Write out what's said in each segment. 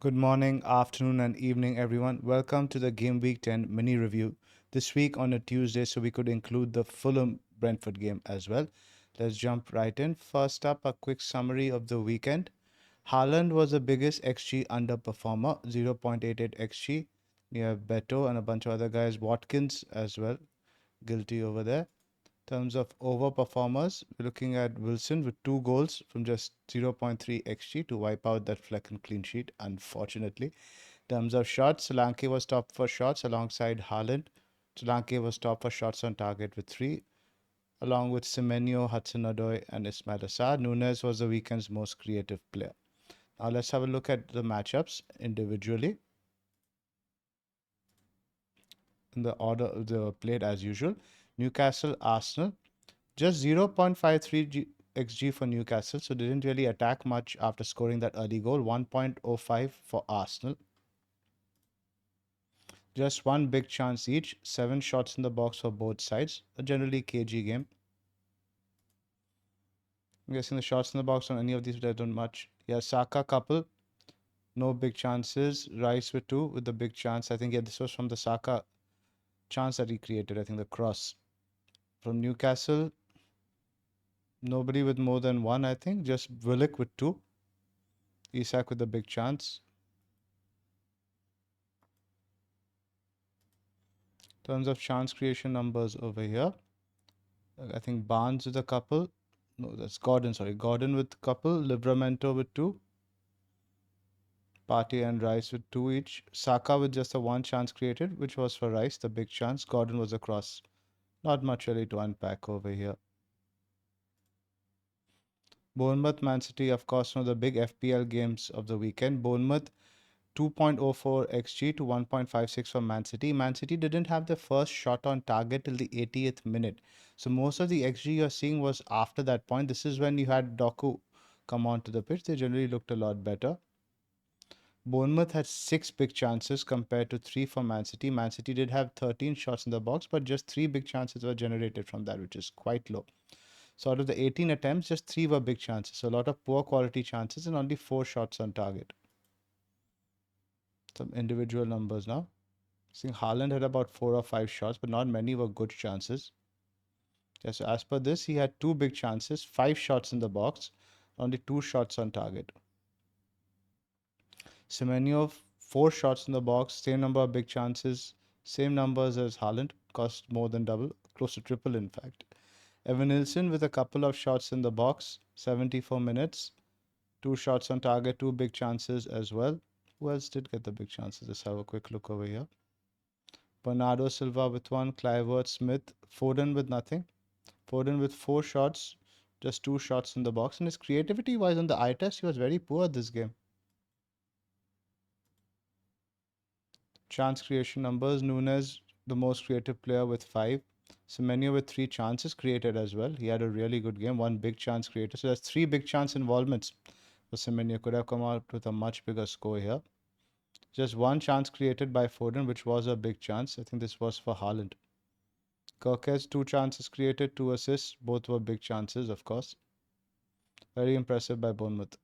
Good morning, afternoon, and evening, everyone. Welcome to the Game Week 10 mini review. This week on a Tuesday, so we could include the Fulham Brentford game as well. Let's jump right in. First up, a quick summary of the weekend. Haaland was the biggest XG underperformer, 0.88 XG. You have Beto and a bunch of other guys, Watkins as well, guilty over there. In terms of overperformers, we're looking at Wilson with 2 goals from just 0.3 xg to wipe out that Flecken clean sheet, unfortunately. In terms of shots, Solanke was top for shots alongside Haaland. Solanke was top for shots on target with 3, along with Semenyo, Hudson-Odoi, and Ismail Assar. Nunes was the weekend's most creative player. Now let's have a look at the matchups individually in the order they played as usual. Newcastle, Arsenal. Just 0.53 xg for Newcastle, so they didn't really attack much after scoring that early goal. 1.05 for Arsenal. Just one big chance each. 7 shots in the box for both sides. A generally cagey game. I'm guessing the shots in the box on any of these they don't much. Yeah, Saka couple. No big chances. Rice with 2 with the big chance. I think, yeah, this was from the Saka chance that he created. I think the cross. From Newcastle, nobody with more than 1, I think. Just Willock with 2. Isak with the big chance. In terms of chance creation numbers over here, I think Barnes with a couple. No, that's Gordon, sorry. Gordon with couple. Livramento with 2. Partey and Rice with 2 each. Saka with just a 1 chance created, which was for Rice, the big chance. Gordon was a cross. Not much really to unpack over here. Bournemouth, Man City, of course, one of the big FPL games of the weekend. Bournemouth 2.04 xg to 1.56 for Man City. Man City didn't have the first shot on target till the 80th minute. So most of the xg you're seeing was after that point. This is when you had Doku come onto the pitch. They generally looked a lot better. Bournemouth had 6 big chances compared to 3 for Man City. Man City did have 13 shots in the box, but just 3 big chances were generated from that, which is quite low. So out of the 18 attempts, just 3 were big chances. So a lot of poor quality chances and only 4 shots on target. Some individual numbers now. I think Haaland had about 4 or 5 shots, but not many were good chances. Yeah, so as per this, he had 2 big chances, 5 shots in the box, only 2 shots on target. Semenyo, 4 shots in the box, same number of big chances, same numbers as Haaland, cost more than double, close to triple in fact. Evan Nilsson with a couple of shots in the box, 74 minutes, 2 shots on target, 2 big chances as well. Who else did get the big chances? Let's have a quick look over here. Bernardo Silva with 1, Clivert, Smith, Foden with nothing. Foden with 4 shots, just 2 shots in the box. And his creativity wise on the eye test, he was very poor this game. Chance creation numbers, Nunes, the most creative player with 5. Semenyo with 3 chances created as well. He had a really good game, 1 big chance created. So that's 3 big chance involvements for Semenyo. Could have come out with a much bigger score here. Just 1 chance created by Foden, which was a big chance. I think this was for Haaland. Kirkes, 2 chances created, 2 assists. Both were big chances, of course. Very impressive by Bournemouth.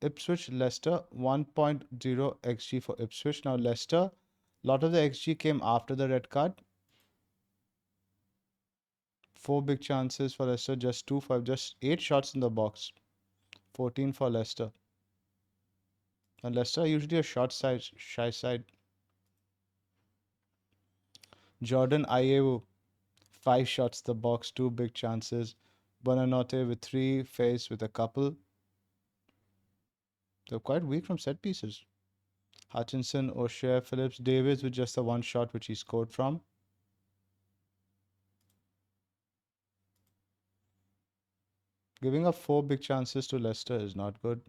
Ipswich, Leicester, 1.0 xg for Ipswich. Now, Leicester, a lot of the xg came after the red card. 4 big chances for Leicester, just 2 for just 8 shots in the box. 14 for Leicester. And Leicester are usually a short side, shy side. Jordan Ayew, 5 shots in the box, 2 big chances. Bonanote with 3, Face with a couple. They're quite weak from set pieces. Hutchinson, O'Shea, Phillips, Davis with just the 1 shot which he scored from. Giving up 4 big chances to Leicester is not good.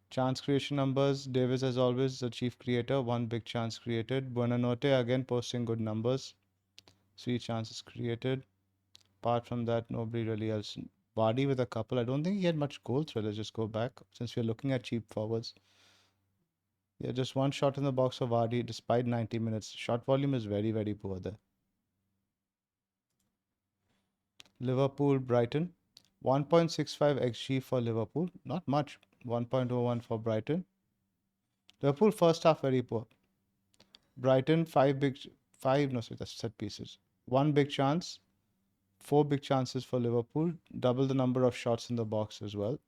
Chance creation numbers, Davis as always the chief creator, 1 big chance created. Buonanotte again posting good numbers, 3 chances created. Apart from that, nobody really else. Vardy with a couple. I don't think he had much goal threat. Let's just go back since we're looking at cheap forwards. Yeah, just 1 shot in the box for Vardy despite 90 minutes. Shot volume is very, very poor there. Liverpool, Brighton. 1.65 xG for Liverpool. Not much. 1.01 for Brighton. Liverpool first half very poor. Brighton five, no, sorry, that's set pieces. One big chance, four big chances for Liverpool, double the number of shots in the box as well.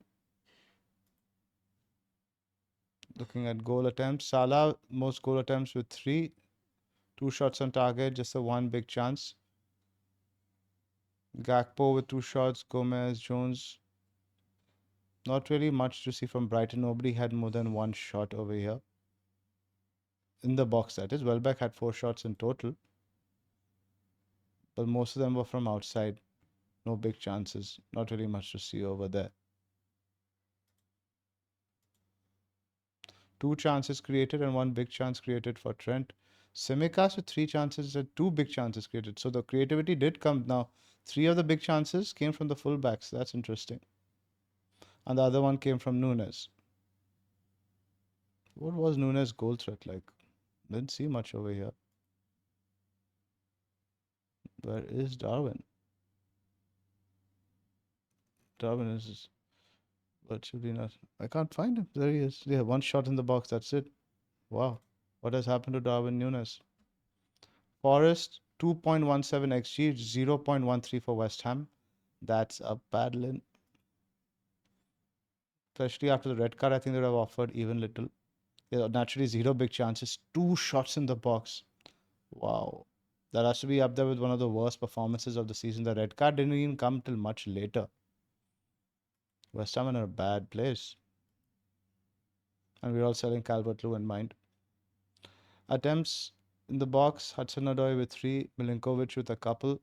Looking at goal attempts, Salah most goal attempts with three, two shots on target, just a one big chance. Gakpo with two shots, Gomez, Jones. Not really much to see from Brighton. Nobody had more than one shot over here. In the box, that is. Welbeck had four shots in total, but most of them were from outside. No big chances. Not really much to see over there. Two chances created and one big chance created for Trent. Tsimikas with three chances and two big chances created. So the creativity did come now. Three of the big chances came from the fullbacks. That's interesting. And the other one came from Nunes. What was Nunes' goal threat like? Didn't see much over here. Where is Darwin? Darwin is virtually not. I can't find him. There he is. Yeah, one shot in the box. That's it. Wow. What has happened to Darwin Nunes? Forest 2.17 xG, 0.13 for West Ham. That's a paddling. Especially after the red card, I think they would have offered even little. Yeah, naturally, zero big chances. Two shots in the box. Wow. That has to be up there with one of the worst performances of the season. The red card didn't even come till much later. West Ham in a bad place. And we're all selling Calvert-Lewin in mind. Attempts in the box, Hudson-Odoi with three, Milinkovic with a couple.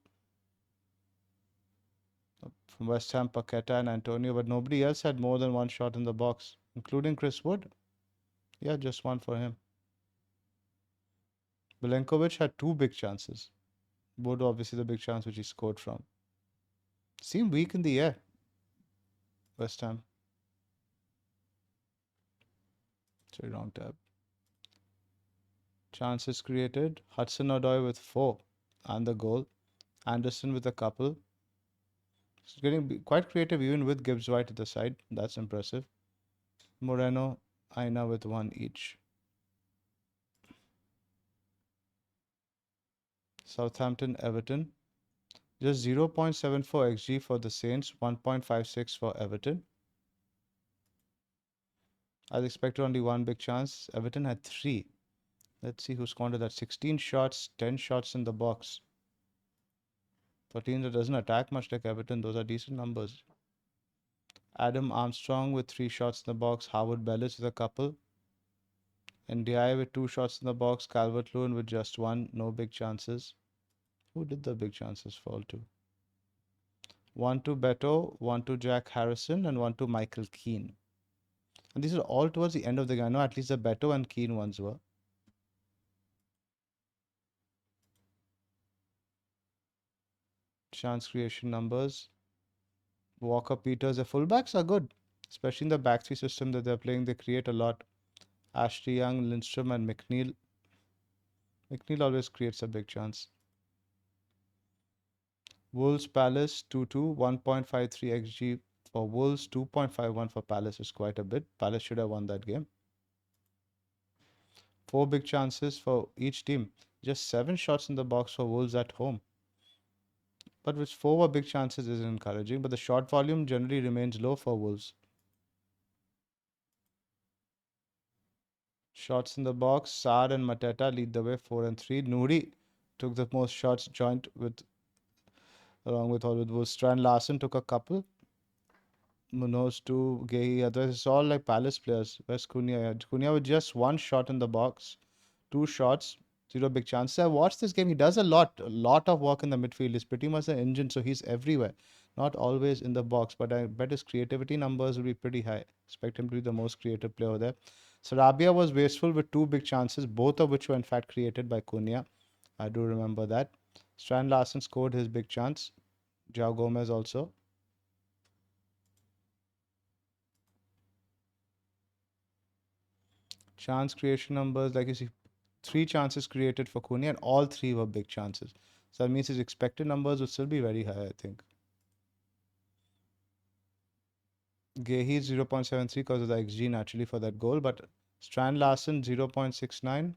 From West Ham, Paqueta and Antonio, but nobody else had more than one shot in the box, including Chris Wood. Yeah, just one for him. Milinkovic had two big chances. Wood, obviously, the big chance which he scored from. Seemed weak in the air, West Ham. Sorry, wrong tab. Chances created, Hudson-Odoi with four and the goal. Anderson with a couple. He's getting quite creative even with Gibbs White at the side. That's impressive. Moreno, Aina with one each. Southampton, Everton. Just 0.74 xG for the Saints, 1.56 for Everton. I expected only one big chance. Everton had three. Let's see who scored that. 16 shots, 10 shots in the box. For teams that doesn't attack much like Everton, those are decent numbers. Adam Armstrong with three shots in the box. Howard Bellis with a couple. NDI with two shots in the box. Calvert-Lewin with just one. No big chances. Who did the big chances fall to? One to Beto, one to Jack Harrison, and one to Michael Keane. And these are all towards the end of the game. I know at least the Beto and Keane ones were. Chance creation numbers. Walker Peters, the fullbacks are good, especially in the back three system that they're playing. They create a lot. Ashley Young, Lindstrom, and McNeil. McNeil always creates a big chance. Wolves Palace 2-2, 1.53 xG for Wolves, 2.51 for Palace is quite a bit. Palace should have won that game. Four big chances for each team. Just seven shots in the box for Wolves at home. But with four big chances is encouraging, but the shot volume generally remains low for Wolves. Shots in the box, Saad and Mateta lead the way 4 and 3. Nouri took the most shots joint with along with all with Wolves. Strand Larson took a couple. Munoz two, Gay, otherwise it's all like Palace players. Where's Cunha? Cunha with just one shot in the box, two shots, zero big chances. I watched this game. He does a lot of work in the midfield. He's pretty much an engine, so he's everywhere. Not always in the box, but I bet his creativity numbers will be pretty high. Expect him to be the most creative player there. Sarabia was wasteful with two big chances, both of which were in fact created by Cunha. I do remember that. Strand Larson scored his big chance. João Gomez also. Chance creation numbers, like you see, three chances created for Cunha, and all three were big chances. So that means his expected numbers would still be very high, I think. Gehi 0.73 because of the XG naturally for that goal, but Strand Larsen 0.69,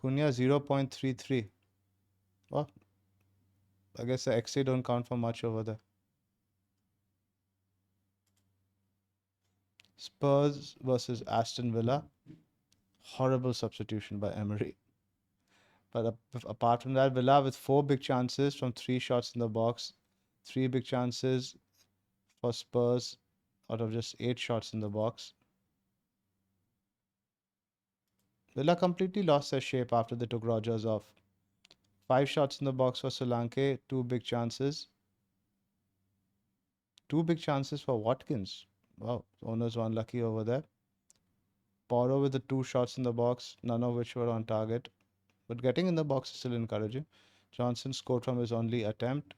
Cunha 0.33. Well, I guess the XA don't count for much over there. Spurs versus Aston Villa. Horrible substitution by Emery. But apart from that, Villa with 4 big chances from 3 shots in the box, 3 big chances for Spurs out of just 8 shots in the box. Villa completely lost their shape after they took Rodgers off. 5 shots in the box for Solanke, 2 big chances. 2 big chances for Watkins. Wow, owners were unlucky over there. Porro with the 2 shots in the box, none of which were on target. But getting in the box is still encouraging. Johnson scored from his only attempt.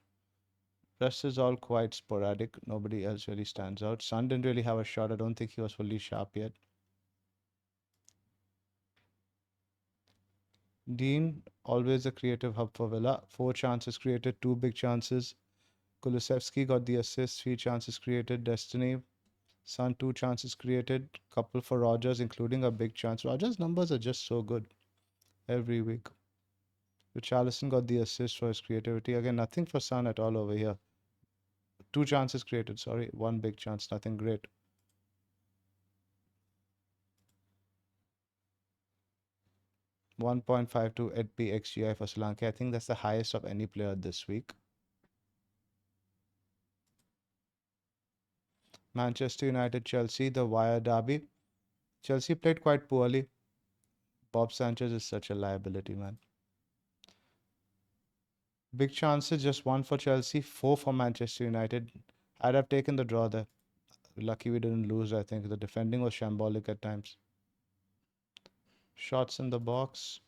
Rest is all quite sporadic. Nobody else really stands out. Son didn't really have a shot. I don't think he was fully sharp yet. Dean, always a creative hub for Villa. 4 chances created, 2 big chances. Kulusevski got the assist, 3 chances created. Destiny, Son, 2 chances created. Couple for Rogers, including a big chance. Rogers' numbers are just so good every week. Richarlison got the assist for his creativity. Again, nothing for Son at all over here. 2 chances created, sorry. 1 big chance, nothing great. 1.52 HP XGI for Solanke. I think that's the highest of any player this week. Manchester United, Chelsea, the Wire derby. Chelsea played quite poorly. Bob Sanchez is such a liability, man. Big chances, just 1 for Chelsea, 4 for Manchester United. I'd have taken the draw there. Lucky we didn't lose, I think. The defending was shambolic at times. Shots in the box.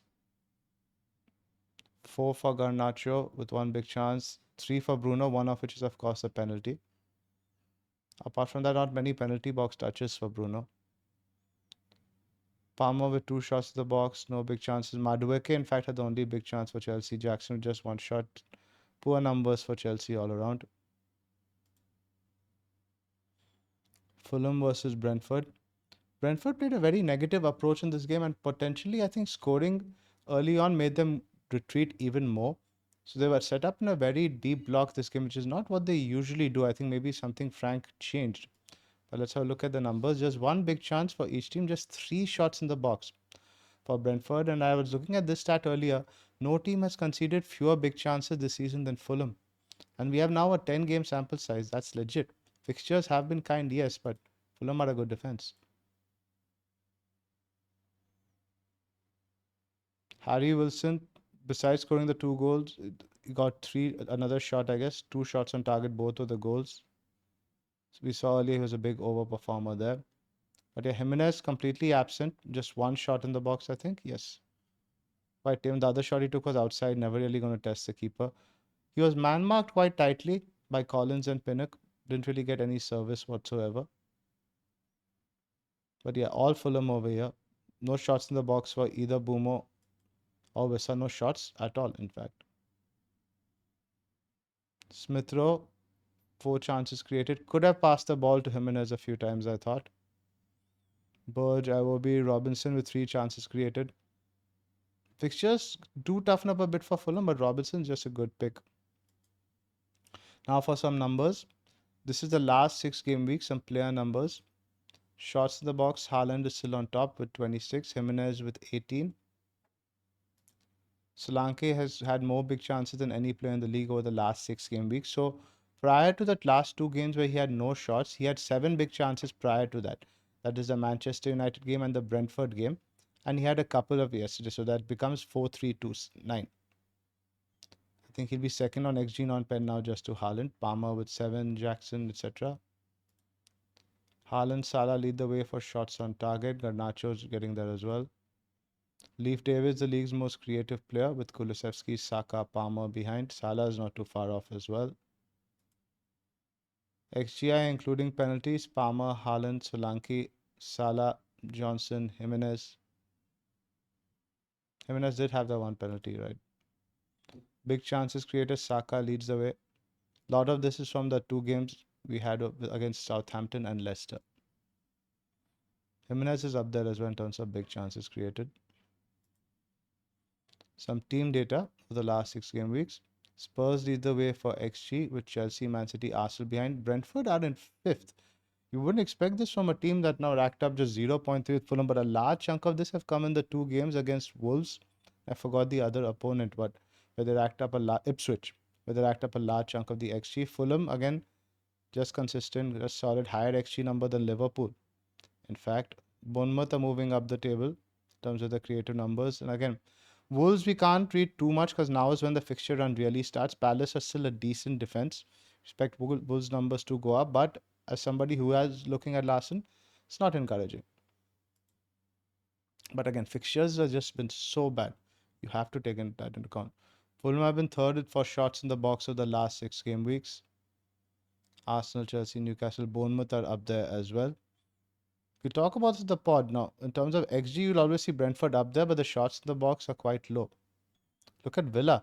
4 for Garnacho with 1 big chance. 3 for Bruno, one of which is, of course, a penalty. Apart from that, not many penalty box touches for Bruno. Palmer with 2 shots in the box, no big chances. Madueke, in fact, had the only big chance for Chelsea. Jackson with just 1 shot. Poor numbers for Chelsea all around. Fulham versus Brentford. Brentford played a very negative approach in this game, and potentially, I think, scoring early on made them retreat even more. So they were set up in a very deep block this game, which is not what they usually do. I think maybe something Frank changed. But let's have a look at the numbers. Just 1 big chance for each team, just 3 shots in the box for Brentford. And I was looking at this stat earlier. No team has conceded fewer big chances this season than Fulham. And we have now a 10-game sample size. That's legit. Fixtures have been kind, yes, but Fulham are a good defense. Harry Wilson, besides scoring the 2 goals, he got another shot, I guess. 2 shots on target, both of the goals. So we saw earlier he was a big overperformer there. But yeah, Jimenez completely absent. Just 1 shot in the box, I think. Yes. Quite tame. The other shot he took was outside, never really going to test the keeper. He was man marked quite tightly by Collins and Pinnock. Didn't really get any service whatsoever. But yeah, all Fulham over here. No shots in the box for either Bumo or Wissa. No shots at all, in fact. Smith Rowe, 4 chances created. Could have passed the ball to Jimenez a few times, I thought. Burge, Iwobi, Robinson with 3 chances created. Fixtures do toughen up a bit for Fulham, but Robinson's just a good pick. Now for some numbers. This is the last 6 game week, some player numbers. Shots in the box, Haaland is still on top with 26, Jimenez with 18. Solanke has had more big chances than any player in the league over the last 6 game weeks. So prior to that last 2 games where he had no shots, he had 7 big chances prior to that. That is the Manchester United game and the Brentford game. And he had a couple of yesterday. So that becomes 4-3-2-9. I think he'll be second on XG non-pen now just to Haaland. Palmer with 7, Jackson, etc. Haaland, Salah lead the way for shots on target. Garnacho's getting there as well. Leif Davis, the league's most creative player, with Kulusevski, Saka, Palmer behind. Salah is not too far off as well. XGI including penalties, Palmer, Haaland, Solanke, Salah, Johnson, Jimenez. Jimenez did have that one penalty, right? Big chances created, Saka leads the way. A lot of this is from the 2 games we had against Southampton and Leicester. Jimenez is up there as well in terms of big chances created. Some team data for the last 6 game weeks. Spurs lead the way for XG with Chelsea, Man City, Arsenal behind. Brentford are in 5th. You wouldn't expect this from a team that now racked up just 0.3 with Fulham, but a large chunk of this have come in the 2 games against Wolves. I forgot the other opponent, but where they racked up Ipswich, where they racked up a large chunk of the XG. Fulham, again, just consistent, a solid higher XG number than Liverpool. In fact, Bournemouth are moving up the table in terms of the creative numbers. And again, Wolves we can't read too much because now is when the fixture run really starts. Palace are still a decent defense. Expect Wolves numbers to go up, but as somebody who is looking at Larson, it's not encouraging. But again, fixtures have just been so bad. You have to take that into account. Fulham have been third for shots in the box of the last 6 game weeks. Arsenal, Chelsea, Newcastle, Bournemouth are up there as well. We talk about the pod now. In terms of XG, you'll always see Brentford up there, but the shots in the box are quite low. Look at Villa.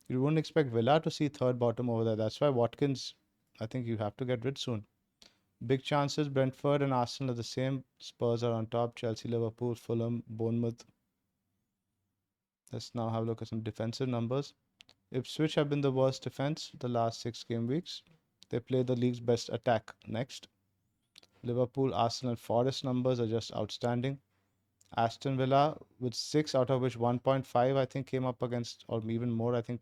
You wouldn't expect Villa to see third bottom over there. That's why Watkins, I think you have to get rid soon. Big chances, Brentford and Arsenal are the same. Spurs are on top. Chelsea, Liverpool, Fulham, Bournemouth. Let's now have a look at some defensive numbers. Ipswich have been the worst defense the last 6 game weeks. They play the league's best attack next. Liverpool, Arsenal, and Forest numbers are just outstanding. Aston Villa with 6, out of which 1.5 I think came up against, or even more I think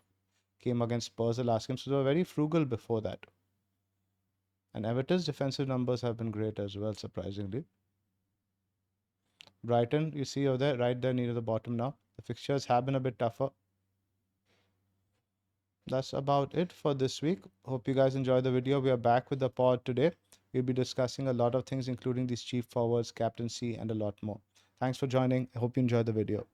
came against Spurs the last game. So they were very frugal before that. And Everton's defensive numbers have been great as well, surprisingly. Brighton, you see over there, right there near the bottom now. The fixtures have been a bit tougher. That's about it for this week. Hope you guys enjoyed the video. We are back with the pod today. We'll be discussing a lot of things, including these chief forwards, captaincy, and a lot more. Thanks for joining. I hope you enjoyed the video.